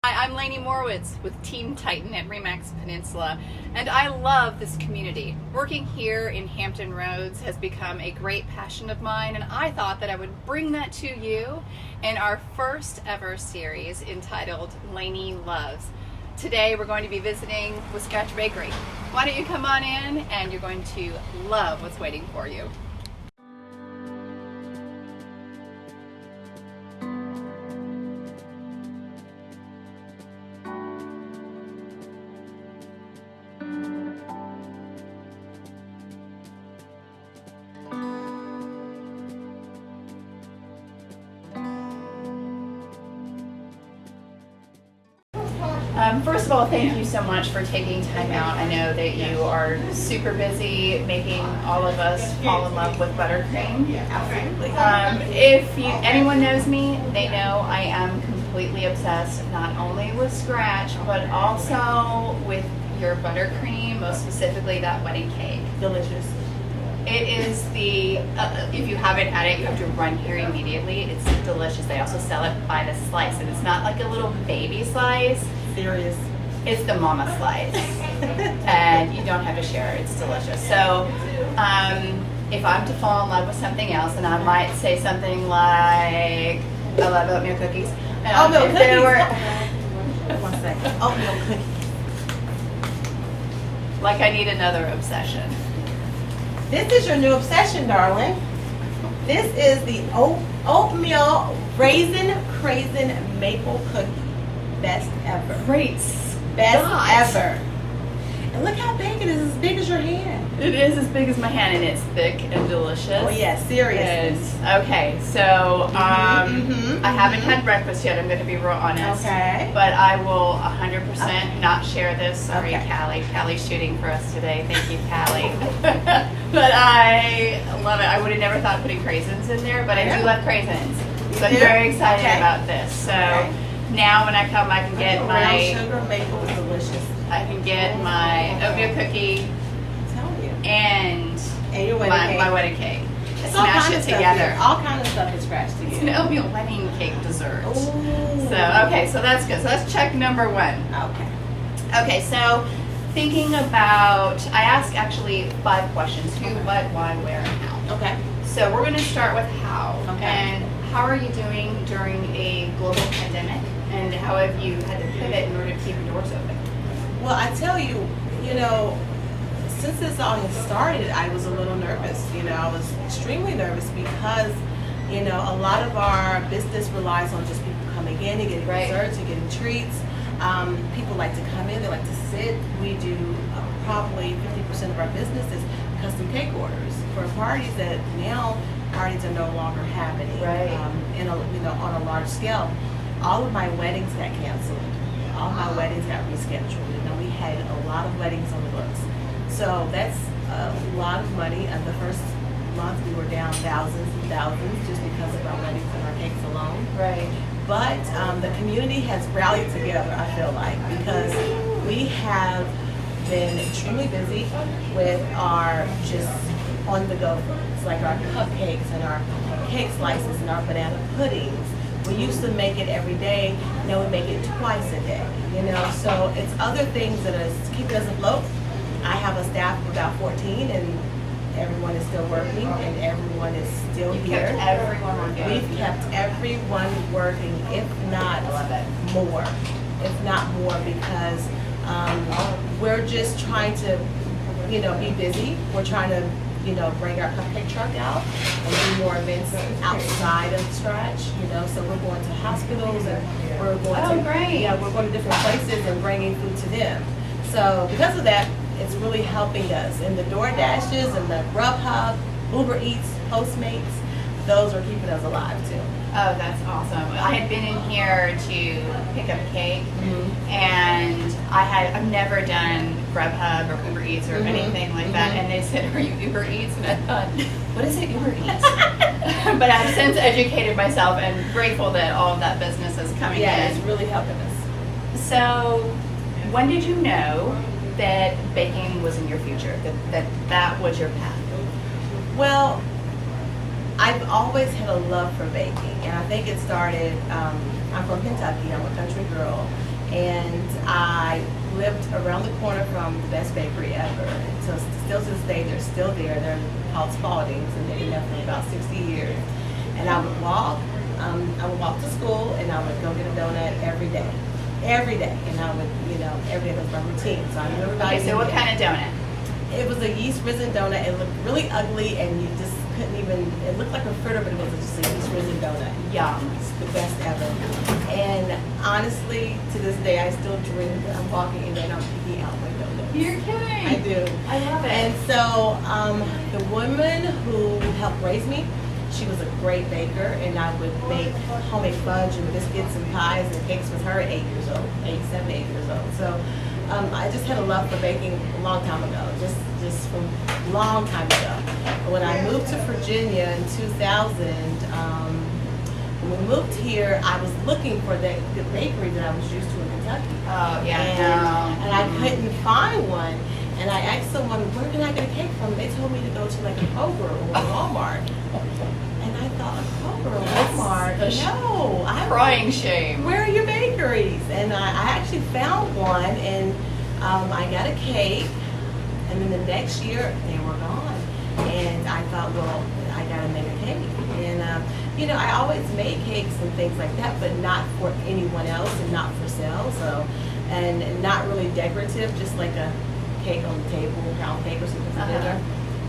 Hi, I'm Laney Morewitz with Team Titan at RE/MAX Peninsula, and I love this community. Working here in Hampton Roads has become a great passion of mine, and I thought that I would bring that to you in our first ever series entitled Laney Loves. Today we're going to be visiting with Scratch Bakery. Why don't you come on in and you're going to love what's waiting for you. First of all, thank you so much for taking time out. I know that you are super busy making all of us fall in love with buttercream. Absolutely. If anyone knows me, they know I am completely obsessed not only with Scratch, but also with your buttercream, most specifically that wedding cake. Delicious. It is if you haven't had it, you have to run here immediately. It's delicious. They also sell it by the slice, and it's not like a little baby slice. Serious. It's the mama slice, and you don't have to share it. It's delicious. So, if I'm to fall in love with something else, and I might say something like, I love oatmeal cookies. Oatmeal if cookies. there were, One second. Oatmeal cookies. like I need another obsession. This is your new obsession, darling. This is the oatmeal raisin Craisin maple cookie. Best ever. Great. Best God. ever. And look how big it is. As big as your hand. It is as big as my hand, and it's thick and delicious. Oh yeah, seriously. Okay, so I haven't had breakfast yet. I'm going to be real honest. Okay. But I will 100% not share this. Sorry, Okay. Callie. Callie's shooting for us today. Thank you, Callie. But I love it. I would have never thought of putting craisins in there, but I do love craisins. So I'm very excited about this. So now when I come, I can get Brown my sugar maple is delicious. I can get my oatmeal cookie I'm telling you. and And your wedding cake. my wedding cake. It's all Smash kind it of stuff together. here. All kind of stuff is scratched It's together. an oatmeal wedding cake dessert. Ooh. So okay, so that's good. So that's check number one. Okay. Okay, so thinking about, I asked actually 5 questions: who, what, why, where, and how. Okay. So we're going to start with how. Okay. And how are you doing during a global pandemic? And how have you had to pivot in order to keep your doors open? Well, I tell you, since this all has started, I was a little nervous. I was extremely nervous because, a lot of our business relies on just people coming in and getting desserts and getting treats. People like to come in, they like to sit. We do probably 50% of our business is custom cake orders for parties that now parties are no longer happening on a large scale. All of my weddings got canceled. All my weddings got rescheduled. We had a lot of weddings on the books. So that's a lot of money. And the first month we were down thousands and thousands just because of our weddings and our cakes alone. Right. But the community has rallied together, I feel like, because we have been extremely busy with our just on-the-go foods, like our cupcakes and our cake slices and our banana puddings. We used to make it every day, now we make it twice a day, so it's other things that are keeping us afloat. I have a staff of about 14 and everyone is still working and everyone is still here. Kept everyone working. We've kept everyone working, if not more. If not more, because we're just trying to, be busy. We're trying to bring our cupcake truck out and do more events outside of Scratch, so we're going to hospitals and we're going we're going to different places and bringing food to them. So because of that, it's really helping us. And the DoorDashes and the Grubhub, Uber Eats, Postmates, those are keeping us alive too. Oh, that's awesome. I had been in here to pick up cake, and I've never done Grubhub or Uber Eats or anything like that, and they said, "Are you Uber Eats?" And I thought, what is it, Uber Eats? But I've since educated myself and grateful that all of that business is coming in. It's really helping us. So, when did you know that baking was in your future, that was your path? Well, I've always had a love for baking, and I think it started, I'm from Kentucky, I'm a country girl, and I lived around the corner from the best bakery ever. And so still to this day, they're still there. They're called Spalding's, and they've been there for about 60 years. And I would walk to school, and I would go get a donut every day. Every day, and I would, every day was my routine. So I knew everybody. Okay, so what kind of donut? It was a yeast raisin donut. It looked really ugly, and you just couldn't even. It looked like a fritter, but it was just a yeast raisin donut. Yum. It's the best ever. And honestly, to this day, I still dream that I'm walking in there and I'm picking out my donuts. You're kidding. I do. I love it. And so the woman who helped raise me, she was a great baker, and I would make homemade fudge and biscuits and pies and cakes with her at 8 years old, 7, 8 years old. So I just had a love for baking a long time ago, just from a long time ago. But when I moved to Virginia in 2000, when we moved here, I was looking for the bakery that I was used to in Kentucky. Oh, yeah. And I couldn't find one. And I asked someone, where can I get a cake from? They told me to go to like a Kroger or a Walmart. And I thought, Kroger or Walmart? No. Crying shame. Where are your bakeries? And I actually found one, and I got a cake. And then the next year, they were gone. And I thought, well, I got to make a cake. And, I always made cakes and things like that, but not for anyone else and not for sale. So, and not really decorative, just like a cake on the table, pound cake or something for dinner.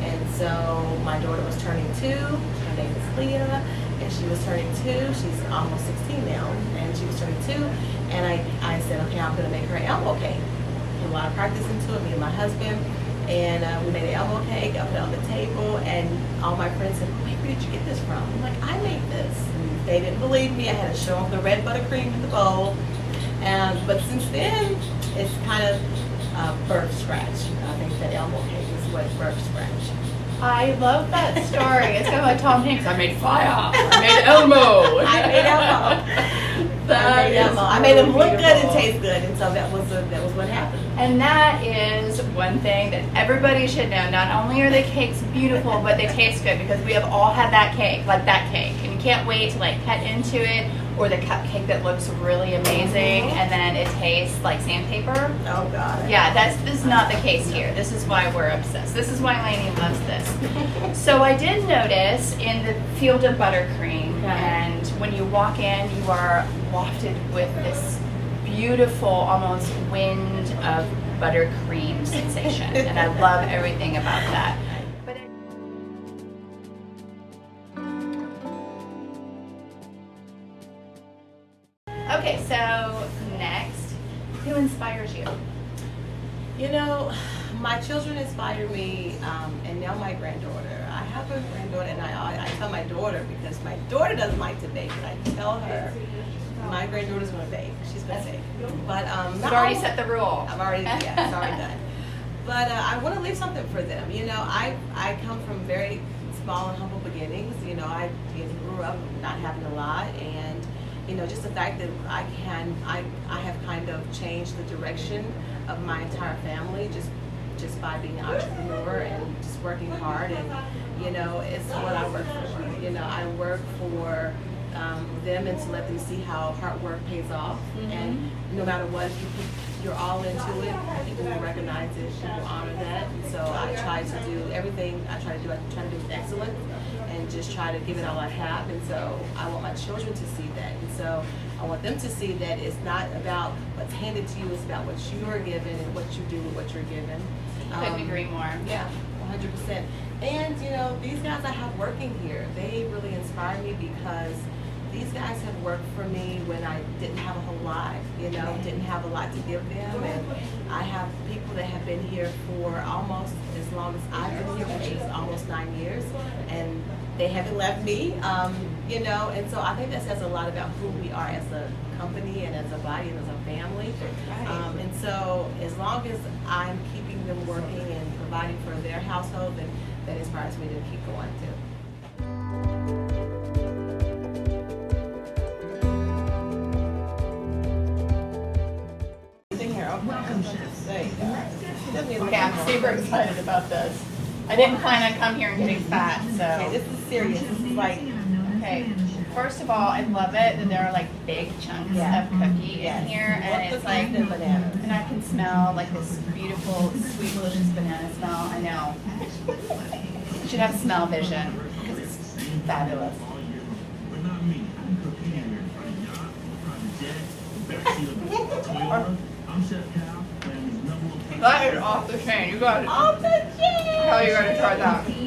And so my daughter was turning 2. Her name is Leah, and she was turning 2. She's almost 16 now, and she was turning 2. And I said, okay, I'm going to make her an elbow cake. Put a lot of practice into it, me and my husband. And we made an elbow cake. I put it on the table, and all my friends said, wait, where did you get this from? I'm like, I made this. And they didn't believe me. I had to show them the red buttercream in the bowl. But since then, it's kind of birth scratch. I think that elbow cake is what birth scratch. I love that story. It's kind of like Tom Hanks. I made fire. I made Elmo. I made Elmo. I made them look good and taste good, and so that was what happened. And that is one thing that everybody should know. Not only are the cakes beautiful, but they taste good, because we have all had that cake, and you can't wait to cut into it, or the cupcake that looks really amazing, and then it tastes like sandpaper. Oh God. Yeah, this is not the case here. This is why we're obsessed. This is why Laney loves this. So I did notice in the field of buttercream, and when you walk in, you are wafted with this beautiful, almost wind of buttercream sensation, and I love everything about that. Okay, so next, who inspires you? My children inspire me, and now my granddaughter. I have a granddaughter, and I tell my daughter, because my daughter doesn't like to bake, but I tell her, my granddaughter's going to bake. She's going to bake. But you've already set the rule. I've already, yeah, it's already done. But I want to leave something for them. I come from very small and humble beginnings. I grew up not having a lot, and just the fact that I have kind of changed the direction of my entire family just by being an entrepreneur and just working hard, and it's what I work for. I work for them, and to let them see how hard work pays off. And no matter what, you're all into it, people will recognize it, people honor that. And so I try to do everything I try to do with excellence, and just try to give it all I have. And so I want my children to see that. And so I want them to see that it's not about what's handed to you, it's about what you are given and what you do with what you're given. Couldn't agree more. Yeah, 100%. And these guys I have working here, they really inspire me, because these guys have worked for me when I didn't have a whole lot, didn't have a lot to give them. And I have people that have been here for almost as long as I've been here, which is almost 9 years, and they haven't left me, and so I think that says a lot about who we are as a company and as a body and as a family. And so as long as I'm keeping them working and providing for their household, then that inspires me to keep going too. Okay, I'm super excited about this. I didn't plan on coming here and getting fat, so. Okay, this is serious. This is like, okay, first of all, I love it that there are like big chunks of cookie in here, and it's like, and I can smell like this beautiful, sweet, delicious banana smell. I know. You should have smell vision because it's fabulous. That is off the chain. You got it. Off the chain. How are you gonna try that?